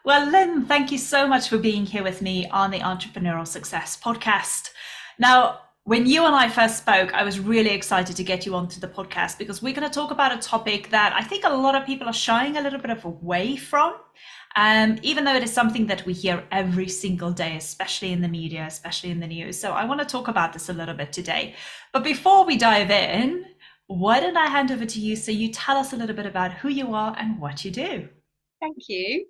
Well, Lynn, thank you so much for being here with me on the Entrepreneurial Success podcast. Now, when you and I first spoke, I was really excited to get you onto the podcast because we're going to talk about a topic that I think a lot of people are shying a little bit of away from. Even though it is something that we hear every single day, especially in the media, especially in the news. So I want to talk about this a little bit today. But before we dive in, why don't I hand over to you so you tell us a little bit about who you are and what you do? Thank you.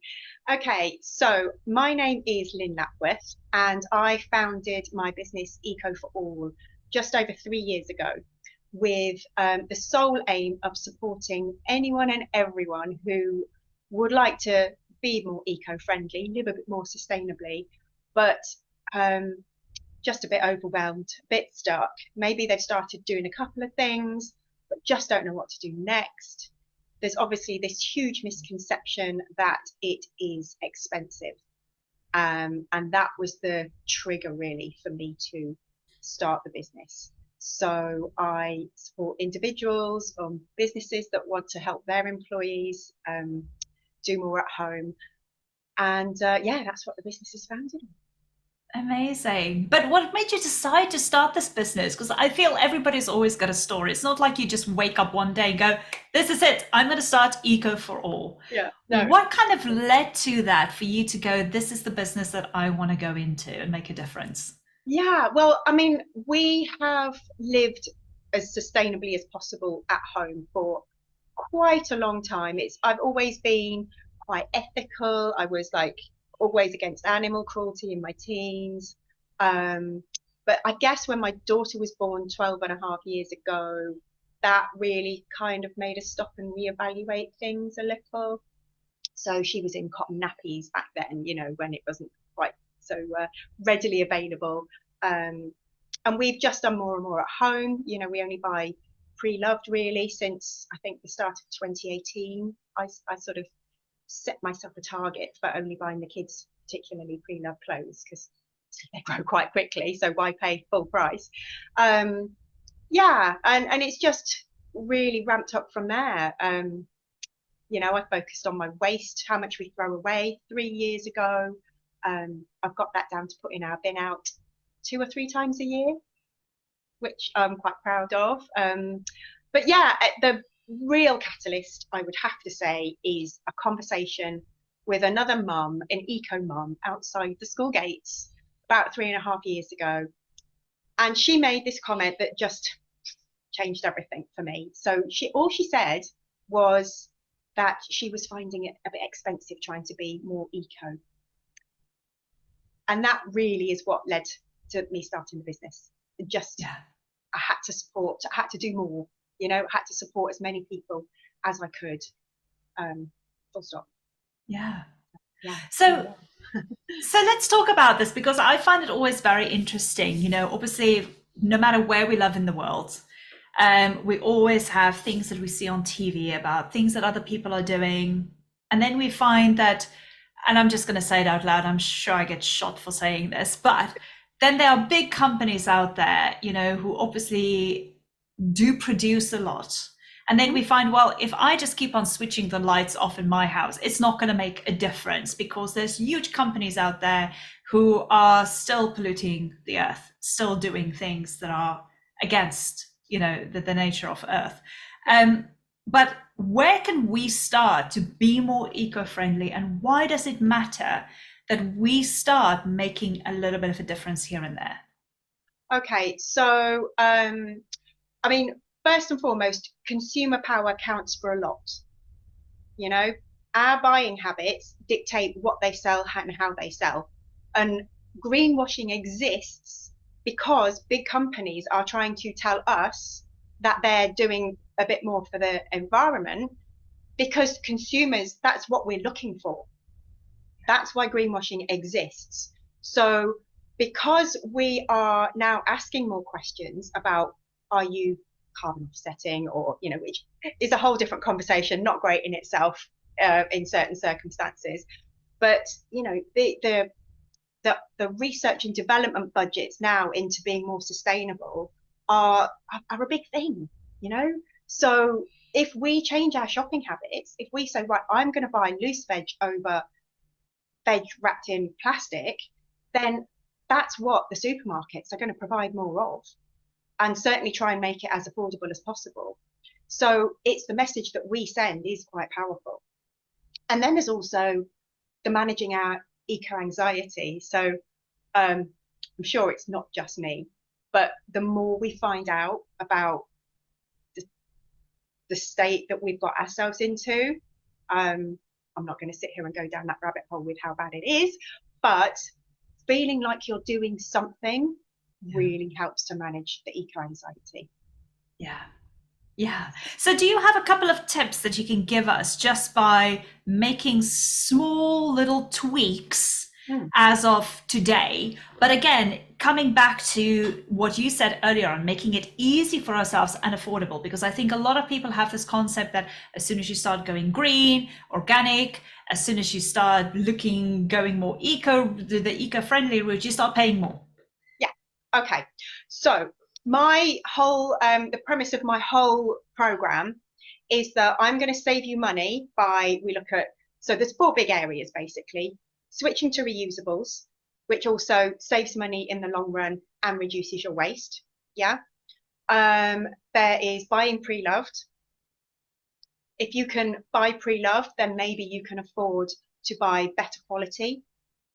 Okay, so my name is Lynn Lapworth, and I founded my business Eco for All just over 3 years ago with the sole aim of supporting anyone and everyone who would like to be more eco-friendly, live a bit more sustainably, but um, just a bit overwhelmed, a bit stuck. Maybe they've started doing a couple of things, but just don't know what to do next. There's obviously this huge misconception that it is expensive. And that was the trigger really for me to start the business. So I support individuals or businesses that want to help their employees do more at home. And yeah, that's what the business is founded on. Amazing. But what made you decide to start this business? Because I feel everybody's always got a story. It's not like you just wake up one day and go, this is it, I'm going to start Eco for All. Yeah, no. What kind of led to that for you to go, this is the business that I want to go into and make a difference? Yeah, well, I mean, we have lived as sustainably as possible at home for quite a long time. I've always been quite ethical. I was like always against animal cruelty in my teens. Um, but I guess when my daughter was born 12 and a half years ago, that really kind of made us stop and reevaluate things a little. So she was in cotton nappies back then, when it wasn't quite so readily available. Um, and we've just done more and more at home. We only buy pre-loved really since I think the start of 2018. I sort of set myself a target for only buying the kids particularly pre-loved clothes because they grow quite quickly. So why pay full price? Um, yeah, and it's just really ramped up from there. I focused on my waste, how much we throw away 3 years ago. I've got that down to putting our bin out 2 or 3 times a year, which I'm quite proud of. But yeah, the real catalyst, I would have to say, is a conversation with another mum, an eco mum, outside the school gates about 3.5 years ago. And she made this comment that just changed everything for me. So all she said was that she was finding it a bit expensive trying to be more eco. And that really is what led to me starting the business. Just Yeah. I had to support, I had to do more, I had to support as many people as I could. Full stop. Yeah. Yeah. So So let's talk about this because I find it always very interesting. Obviously, no matter where we live in the world, we always have things that we see on TV about things that other people are doing. And then we find that, and I'm just going to say it out loud, I'm sure I get shot for saying this, but then there are big companies out there, who obviously do produce a lot. And then we find, well, if I just keep on switching the lights off in my house, it's not going to make a difference because there's huge companies out there who are still polluting the earth, still doing things that are against, the nature of earth. But where can we start to be more eco-friendly, and why does it matter that we start making a little bit of a difference here and there? Okay, so I mean, first and foremost, consumer power counts for a lot. You know, our buying habits dictate what they sell and how they sell. And greenwashing exists because big companies are trying to tell us that they're doing a bit more for the environment because consumers, that's what we're looking for. That's why greenwashing exists. So, because we are now asking more questions about are you carbon offsetting, or which is a whole different conversation, not great in itself in certain circumstances, but the research and development budgets now into being more sustainable are a big thing, you know. So if we change our shopping habits, if we say, right, I'm going to buy loose veg over veg wrapped in plastic, then that's what the supermarkets are going to provide more of, and certainly try and make it as affordable as possible. So it's the message that we send is quite powerful. And then there's also the managing our eco anxiety. So I'm sure it's not just me, but the more we find out about the state that we've got ourselves into, I'm not going to sit here and go down that rabbit hole with how bad it is, but feeling like you're doing something really helps to manage the eco anxiety. Yeah. Yeah. So do you have a couple of tips that you can give us just by making small little tweaks as of today? But again, coming back to what you said earlier on, making it easy for ourselves and affordable, because I think a lot of people have this concept that as soon as you start going green, organic, as soon as you start going more the eco-friendly route, you start paying more. Yeah. Okay. So the premise of my whole program is that I'm going to save you money so there's 4 big areas basically: switching to reusables, which also saves money in the long run and reduces your waste. Yeah. There is buying pre-loved. If you can buy pre-loved, then maybe you can afford to buy better quality,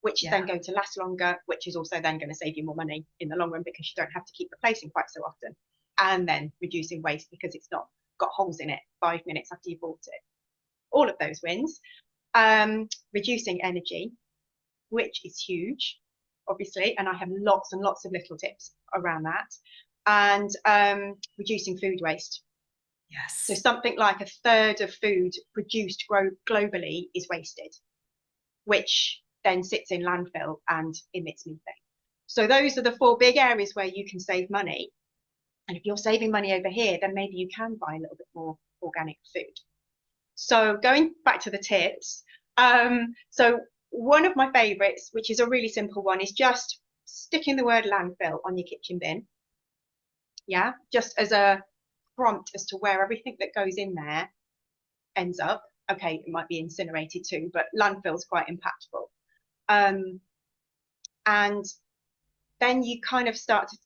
which is then going to last longer, which is also then going to save you more money in the long run because you don't have to keep replacing quite so often. And then reducing waste because it's not got holes in it 5 minutes after you bought it. All of those wins. Reducing energy, which is huge, obviously, and I have lots and lots of little tips around that. And reducing food waste. Yes. So something like 1/3 of food produced globally is wasted, which then sits in landfill and emits methane. So those are the 4 big areas where you can save money. And if you're saving money over here, then maybe you can buy a little bit more organic food. So going back to the tips, so one of my favorites, which is a really simple one, is just sticking the word landfill on your kitchen bin. Yeah, just as a prompt as to where everything that goes in there ends up. Okay, it might be incinerated too, but landfill's quite impactful. And then you kind of start to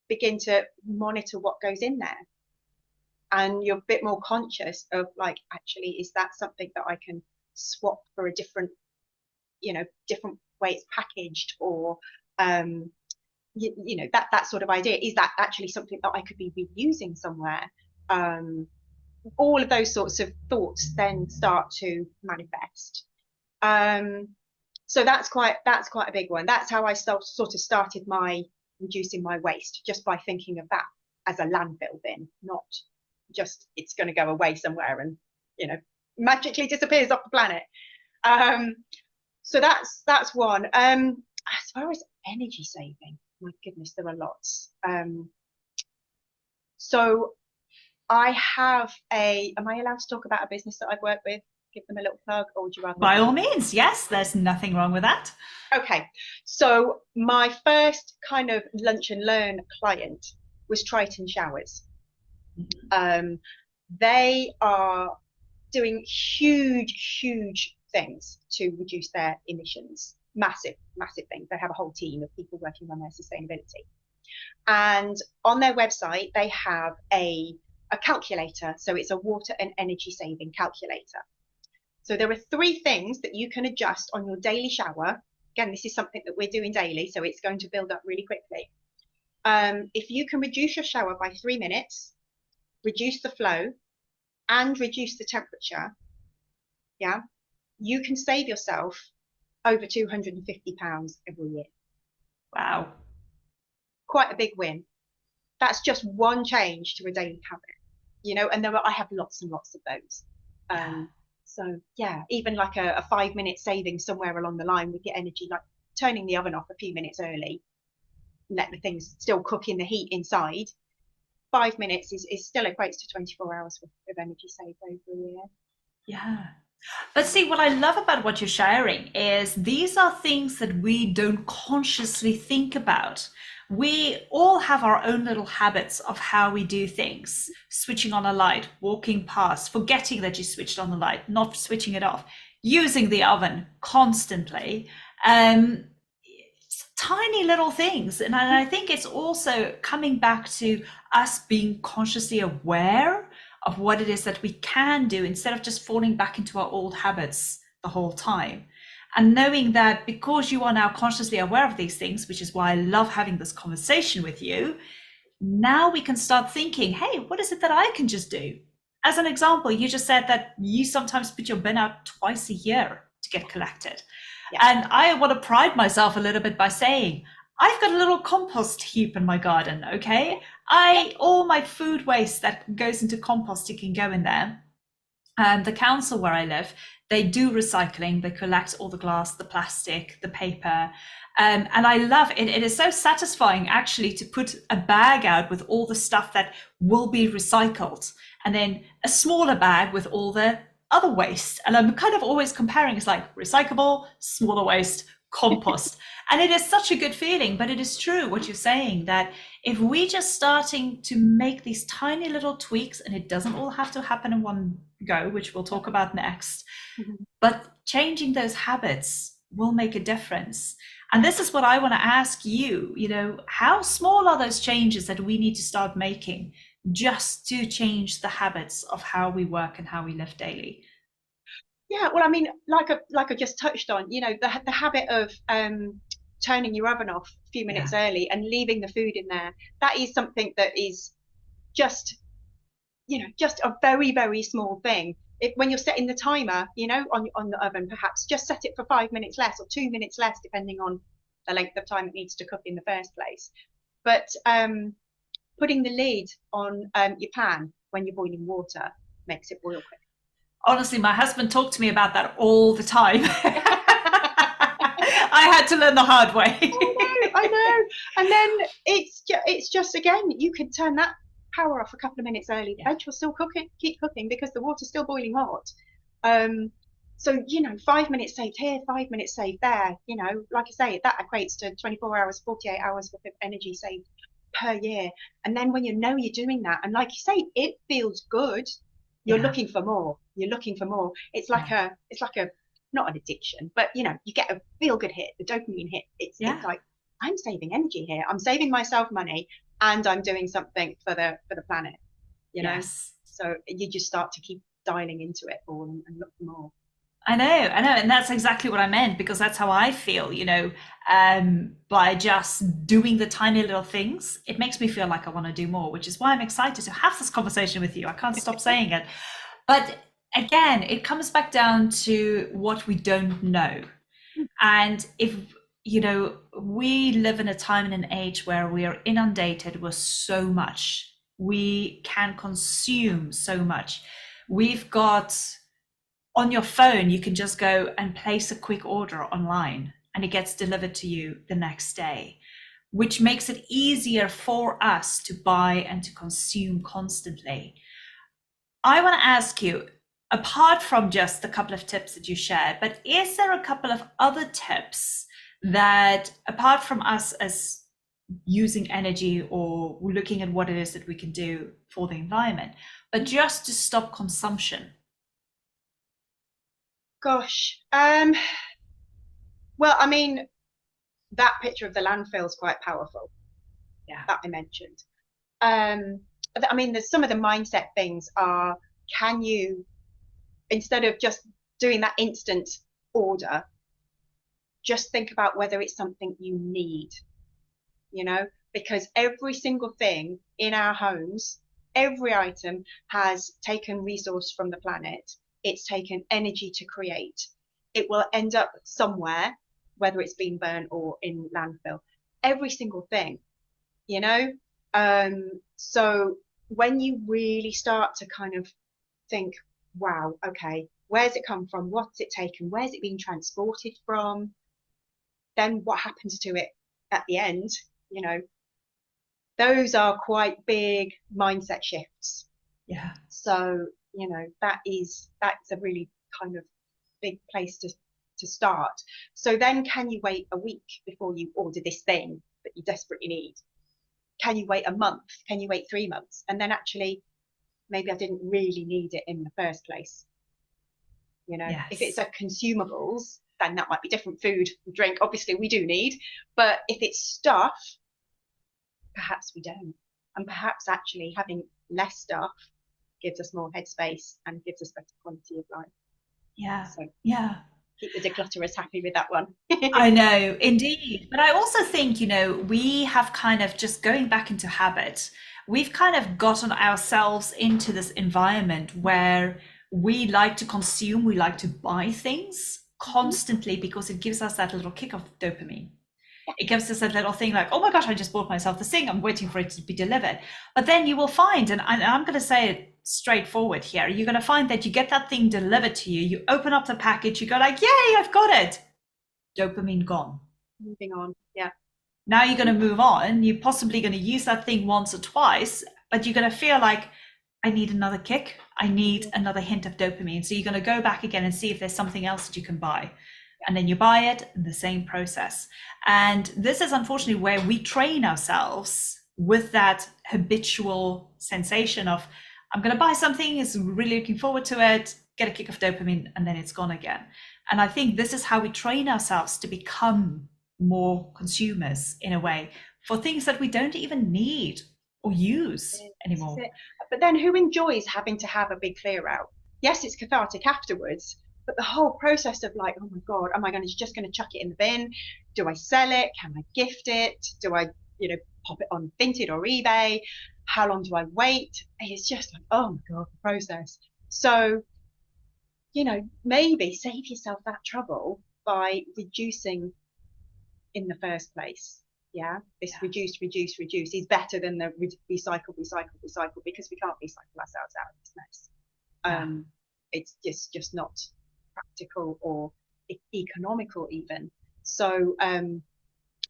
begin to monitor what goes in there. And you're a bit more conscious of like, actually, is that something that I can swap for a different way it's packaged, or that sort of idea. Is that actually something that I could be reusing somewhere? All of those sorts of thoughts then start to manifest. So that's quite a big one. That's how I sort of started my reducing my waste, just by thinking of that as a landfill bin, not just it's going to go away somewhere and magically disappears off the planet. So that's one. As far as energy saving, my goodness, there are lots. So I have am I allowed to talk about a business that I've worked with? Give them a little plug, or would you rather? By all means, yes, there's nothing wrong with that. Okay, so my first kind of lunch and learn client was Triton Showers. They are doing huge things to reduce their emissions. Massive things. They have a whole team of people working on their sustainability. And on their website, they have a calculator. So it's a water and energy saving calculator. So there are 3 things that you can adjust on your daily shower. Again, this is something that we're doing daily, so it's going to build up really quickly. If you can reduce your shower by 3 minutes, reduce the flow, and reduce the temperature, yeah, you can save yourself over £250 every year. Wow. Quite a big win. That's just one change to a daily habit, and I have lots and lots of those. So yeah, even like a 5-minute saving somewhere along the line with your energy, like turning the oven off a few minutes early, let the things still cook in the heat inside. 5 minutes is still equates to 24 hours of energy saved over a year. Yeah. But see, what I love about what you're sharing is these are things that we don't consciously think about. We all have our own little habits of how we do things. Switching on a light, walking past, forgetting that you switched on the light, not switching it off. using the oven constantly. Um, Tiny little things. And I think it's also coming back to us being consciously aware of what it is that we can do instead of just falling back into our old habits the whole time. And knowing that because you are now consciously aware of these things, which is why I love having this conversation with you, now we can start thinking, hey, what is it that I can just do? As an example, you just said that you sometimes put your bin out twice a year to get collected. Yeah. And I want to pride myself a little bit by saying, I've got a little compost heap in my garden, okay? All my food waste that goes into composting can go in there. The council where I live, they do recycling. They collect all the glass, the plastic, the paper. And I love it. It is so satisfying actually to put a bag out with all the stuff that will be recycled, and then a smaller bag with all the other waste. And I'm kind of always comparing, it's like recyclable, smaller waste, compost. And it is such a good feeling, but it is true what you're saying, that if we just starting to make these tiny little tweaks, and it doesn't all have to happen in one go, which we'll talk about next, but changing those habits will make a difference. And this is what I want to ask you, how small are those changes that we need to start making just to change the habits of how we work and how we live daily? Yeah, well, I mean, like I just touched on, the habit of turning your oven off a few minutes Yeah. early and leaving the food in there. That is something that is just, just a very, very small thing. When you're setting the timer, on the oven, perhaps just set it for 5 minutes less or 2 minutes less, depending on the length of time it needs to cook in the first place. But putting the lid on your pan when you're boiling water makes it boil quick. Honestly, my husband talked to me about that all the time. I had to learn the hard way. I know. And then it's just again, you could turn that power off a couple of minutes early. The veg will still keep cooking because the water's still boiling hot. So 5 minutes saved here, 5 minutes saved there. Like I say, that equates to 24 hours, 48 hours worth of energy saved per year. And then when you're doing that, and like you say, it feels good. You're Yeah. looking for more. You're looking for more. It's like Yeah. a not an addiction, but you get a feel good hit, the dopamine hit. It's Yeah. like I'm saving energy here. I'm saving myself money, and I'm doing something for the planet. You know, Yes. so you just start to keep dialing into it all and look for more. I know, and that's exactly what I meant, because that's how I feel, by just doing the tiny little things, it makes me feel like I want to do more, which is why I'm excited to have this conversation with you. I can't stop saying it. But again, it comes back down to what we don't know. And if, we live in a time and an age where we are inundated with so much, we can consume so much. We've got on your phone, you can just go and place a quick order online and it gets delivered to you the next day, which makes it easier for us to buy and to consume constantly. I want to ask you, apart from just the couple of tips that you shared, but is there a couple of other tips that, apart from us as using energy or looking at what it is that we can do for the environment, but just to stop consumption? Gosh, well, I mean, that picture of the landfill is quite powerful Yeah. that I mentioned. Um, I mean, there's some of the mindset things are, can you, instead of just doing that instant order, just think about whether it's something you need, because every single thing in our homes, every item has taken resource from the planet. It's taken energy to create. It will end up somewhere, whether it's been burnt or in landfill. Every single thing, you know? So when you really start to kind of think, wow, okay, where's it come from? What's it taken? Where's it being transported from? Then what happens to it at the end? You know, those are quite big mindset shifts. Yeah. So, that's a really kind of big place to start. So then can you wait a week before you order this thing that you desperately need? Can you wait a month? Can you wait 3 months? And then actually, maybe I didn't really need it in the first place. You know, if it's Yes. a consumables, then that might be different. Food, drink, obviously we do need, but if it's stuff, perhaps we don't. And perhaps actually having less stuff gives us more headspace and gives us better quality of life. Yeah. So Yeah. keep the declutterers happy with that one. I know, indeed. But I also think, we have kind of just going back into habit, we've kind of gotten ourselves into this environment where we like to consume, we like to buy things Mhm. constantly because it gives us that little kick of dopamine. It Yes. gives us a little thing like, oh my gosh, I just bought myself this thing. I'm waiting for it to be delivered. But then you will find, and I'm going to say it straightforward here, you're going to find that you get that thing delivered to you. You open up the package, you go like, yay, I've got it. Dopamine gone. Moving on. Yeah. Now you're going to move on. You're possibly going to use that thing once or twice, but you're going to feel like, I need another kick. I need Mhm. another hint of dopamine. So you're going to go back again and see if there's something else that you can buy. And then you buy it in the same process. And this is unfortunately where we train ourselves with that habitual sensation of, I'm going to buy something, is really looking forward to it, get a kick of dopamine, and then it's gone again. And I think this is how we train ourselves to become more consumers in a way for things that we don't even need or use This is anymore. it. But then who enjoys having to have a big clear out? Yes, it's cathartic afterwards, but the whole process of like, oh my God, am I going to just going to chuck it in the bin? Do I sell it? Can I gift it? Do I, pop it on Vinted or eBay? How long do I wait? It's just like, oh my God, the process. So, maybe save yourself that trouble by reducing in the first place. Yeah, this Yes. reduce is better than the recycle because we can't recycle ourselves out of this mess. Yeah. It's just not practical or economical even. So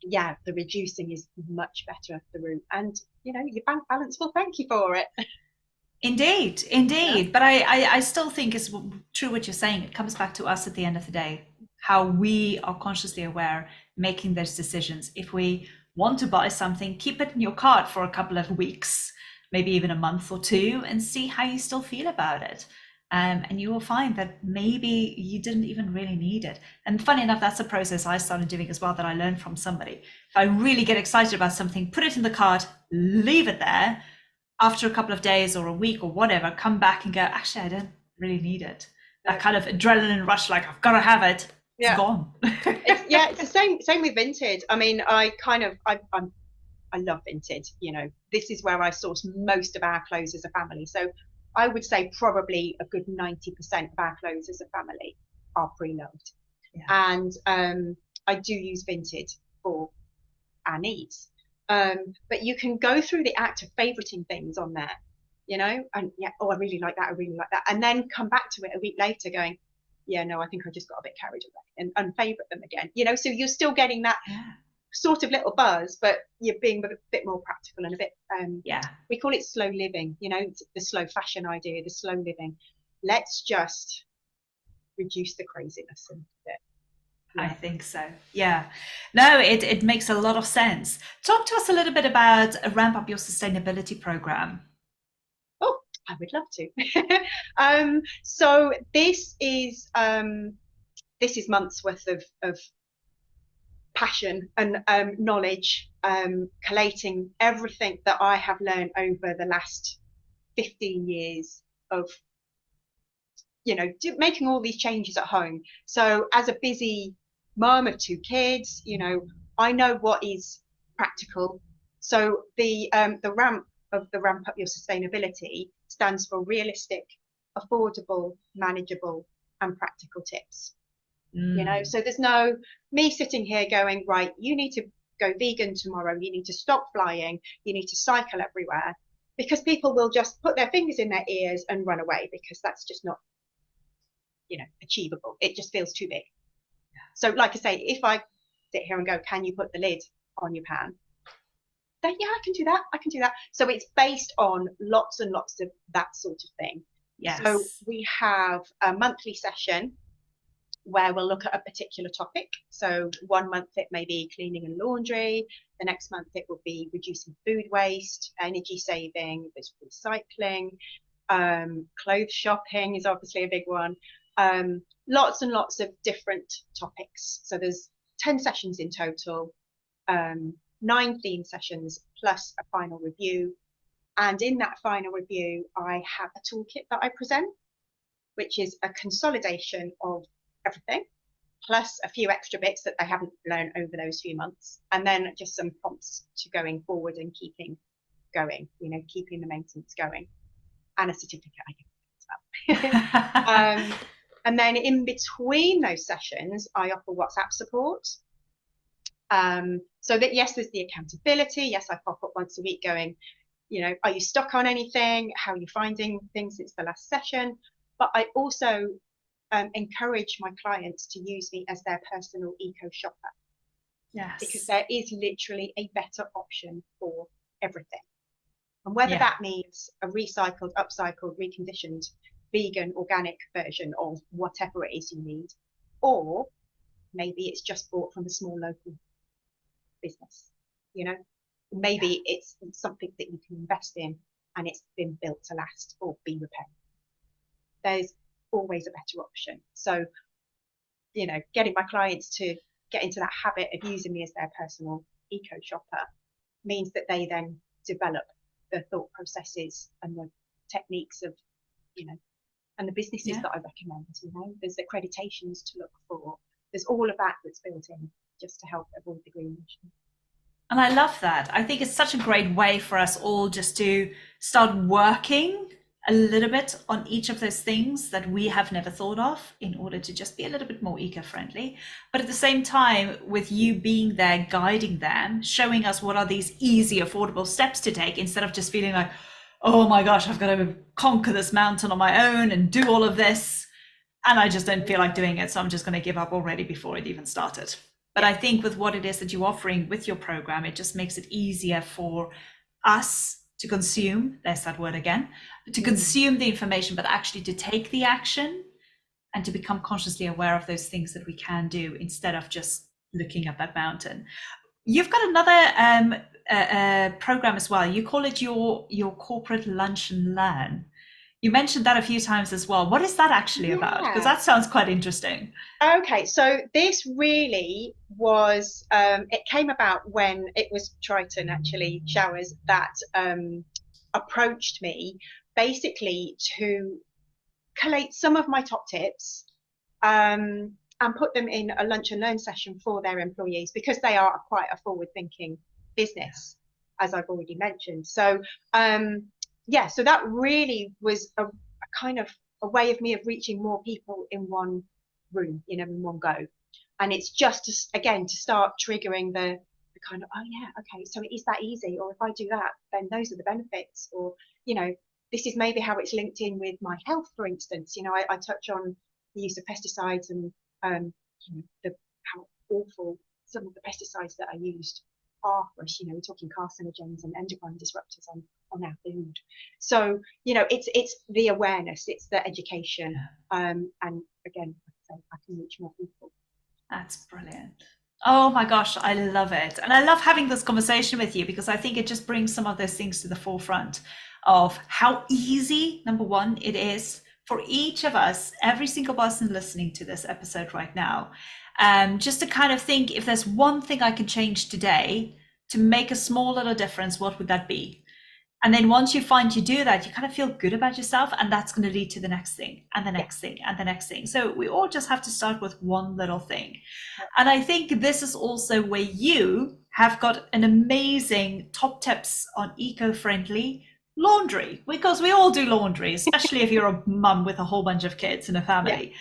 yeah, the reducing is much better the route, and your bank balance will thank you for it. Indeed, Yeah. indeed. But I still think it's true what you're saying. It comes back to us at the end of the day, how we are consciously aware, making those decisions. If we want to buy something, keep it in your cart for a couple of weeks, maybe even a month or two, and see how you still feel about it. And you will find that maybe you didn't even really need it. And funny enough, that's a process I started doing as well that I learned from somebody. If I really get excited about something, put it in the cart, leave it there, after a couple of days or a week or whatever, come back and go, actually, I don't really need it. That No. kind of adrenaline rush, like I've got to have it, it's Yeah. gone. It's the same with Vinted. I mean, I love Vinted. This is where I source most of our clothes as a family. So I would say probably a good 90% of our clothes as a family are pre-loved. Yeah. And I do use Vinted for our needs. But you can go through the act of favoriting things on there, and yeah, oh, I really like that, I really like that. And then come back to it a week later going, yeah, no, I think I just got a bit carried away and favorite them again. So you're still getting that Yeah. sort of little buzz, but you're being a bit more practical and a bit, Yeah. we call it slow living, the slow fashion idea, the slow living. Let's just reduce the craziness a bit. I Yeah. think so. Yeah. No, it makes a lot of sense. Talk to us a little bit about Ramp Up Your Sustainability Program. Oh, I would love to. So this is months worth of passion and knowledge, collating everything that I have learned over the last 15 years of making all these changes at home. So as a busy mom of two kids, I know what is practical. So the ramp up your sustainability stands for realistic, affordable, manageable, and practical tips. Mm. So there's no me sitting here going, right, you need to go vegan tomorrow, you need to stop flying, you need to cycle everywhere, because people will just put their fingers in their ears and run away because that's just not achievable. It just feels too big. So like I say, if I sit here and go, can you put the lid on your pan, then yeah, I can do that, so it's based on lots and lots of that sort of thing. So Yes. we have a monthly session where we'll look at a particular topic. So one month it may be cleaning and laundry, the next month it will be reducing food waste, energy saving, there's recycling, clothes shopping is obviously a big one. Lots and lots of different topics. So there's 10 sessions in total, 9 theme sessions plus a final review. And in that final review, I have a toolkit that I present, which is a consolidation of everything, plus a few extra bits that they haven't learned over those few months. And then just some prompts to going forward and keeping going, keeping the maintenance going, and a certificate I give as well. And then in between those sessions, I offer WhatsApp support. So that, yes, there's the accountability. Yes, I pop up once a week going, are you stuck on anything? How are you finding things since the last session? But I also encourage my clients to use me as their personal eco shopper. Yes. Because there is literally a better option for everything. And whether that means a recycled, upcycled, reconditioned, vegan, organic version of whatever it is you need, or maybe it's just bought from a small local business, maybe it's something that you can invest in and it's been built to last or be repaired. There's always a better option. So, getting my clients to get into that habit of using me as their personal eco shopper means that they then develop the thought processes and the techniques of, and the businesses that I recommend. There's accreditations to look for. There's all of that that's built in just to help avoid the greenwashing. And I love that. I think it's such a great way for us all just to start working a little bit on each of those things that we have never thought of in order to just be a little bit more eco-friendly. But at the same time, with you being there, guiding them, showing us what are these easy, affordable steps to take, instead of just feeling like, oh my gosh, I've got to conquer this mountain on my own and do all of this, and I just don't feel like doing it, so I'm just going to give up already before it even started. But I think with what it is that you're offering with your program, it just makes it easier for us to consume, there's that word again, to consume the information, but actually to take the action and to become consciously aware of those things that we can do instead of just looking at that mountain. You've got another program as well. You call it your corporate lunch and learn. You mentioned that a few times as well. What is that actually about? Because that sounds quite interesting. Okay, so this really was, it came about when it was Triton, actually, Showers, that approached me basically to collate some of my top tips and put them in a lunch and learn session for their employees, because they are quite a forward-thinking business, as I've already mentioned. So so that really was a kind of a way of me of reaching more people in one room, in one go. And it's just to start triggering the kind of, oh yeah, okay, so it is that easy, or if I do that, then those are the benefits, or this is maybe how it's linked in with my health, for instance. I touch on the use of pesticides and how awful some of the pesticides that are used are for us. We're talking carcinogens and endocrine disruptors on our food. So it's the awareness, it's the education, and again, I can reach more people. That's brilliant. Oh my gosh, I love it. And I love having this conversation with you, because I think it just brings some of those things to the forefront of how easy, number one, it is for each of us, every single person listening to this episode right now, just to kind of think, if there's one thing I can change today to make a small little difference, what would that be? And then once you find you do that, you kind of feel good about yourself, and that's going to lead to the next thing and the next thing and the next thing. So we all just have to start with one little thing. And I think this is also where you have got an amazing top tips on eco-friendly laundry, because we all do laundry, especially if you're a mum with a whole bunch of kids in a family.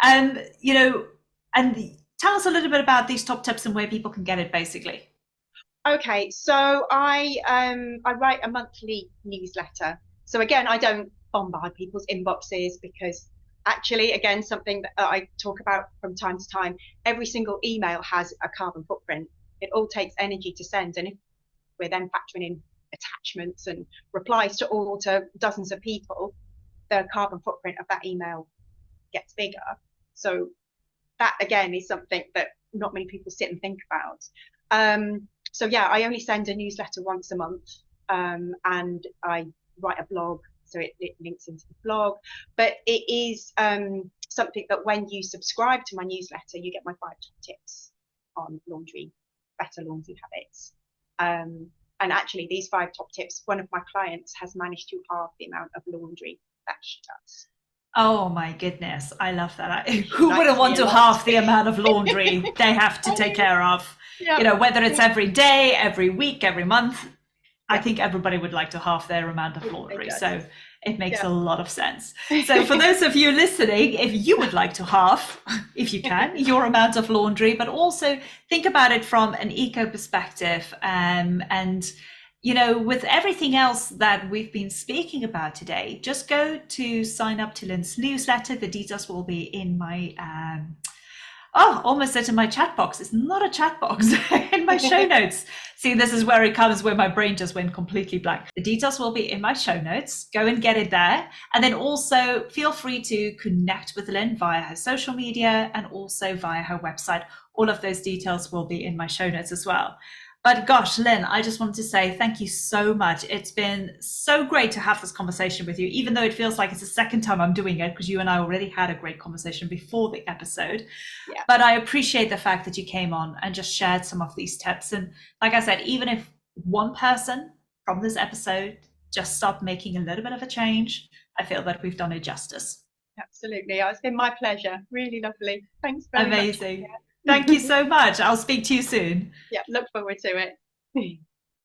And tell us a little bit about these top tips and where people can get it, basically. Okay, so I write a monthly newsletter. So again, I don't bombard people's inboxes, because actually, again, something that I talk about from time to time, every single email has a carbon footprint. It all takes energy to send, and if we're then factoring in attachments and replies to dozens of people, the carbon footprint of that email gets bigger. So that again is something that not many people sit and think about. So yeah, I only send a newsletter once a month, and I write a blog, so it links into the blog. But it is something that when you subscribe to my newsletter, you get my 5 top tips on laundry, better laundry habits. And actually, these 5 top tips, one of my clients has managed to halve the amount of laundry that she does. Oh my goodness, I love that. She Who likes wouldn't me want a to lot. halve the amount of laundry they have to take care of? Yeah, You know, whether it's yeah, every day, every week, every month, I yeah, think everybody would like to halve their amount of yeah, it laundry. does. So it makes Yeah. a lot of sense. So for those of you listening, if you would like to halve, if you can, your amount of laundry, but also think about it from an eco perspective, and you know, with everything else that we've been speaking about today, just go to sign up to Lynn's newsletter. The details will be in my oh, almost said in my chat box. It's not a chat box, in my show notes. See, this is where it comes, where my brain just went completely blank. The details will be in my show notes. Go and get it there. And then also feel free to connect with Lynn via her social media and also via her website. All of those details will be in my show notes as well. But gosh, Lynn, I just wanted to say thank you so much. It's been so great to have this conversation with you, even though it feels like it's the second time I'm doing it, because you and I already had a great conversation before the episode. Yeah. But I appreciate the fact that you came on and just shared some of these tips. And like I said, even if one person from this episode just start making a little bit of a change, I feel that we've done it justice. Absolutely. It's been my pleasure. Really lovely. Thanks very much. Amazing. Thank you so much. I'll speak to you soon. Yeah, look forward to it.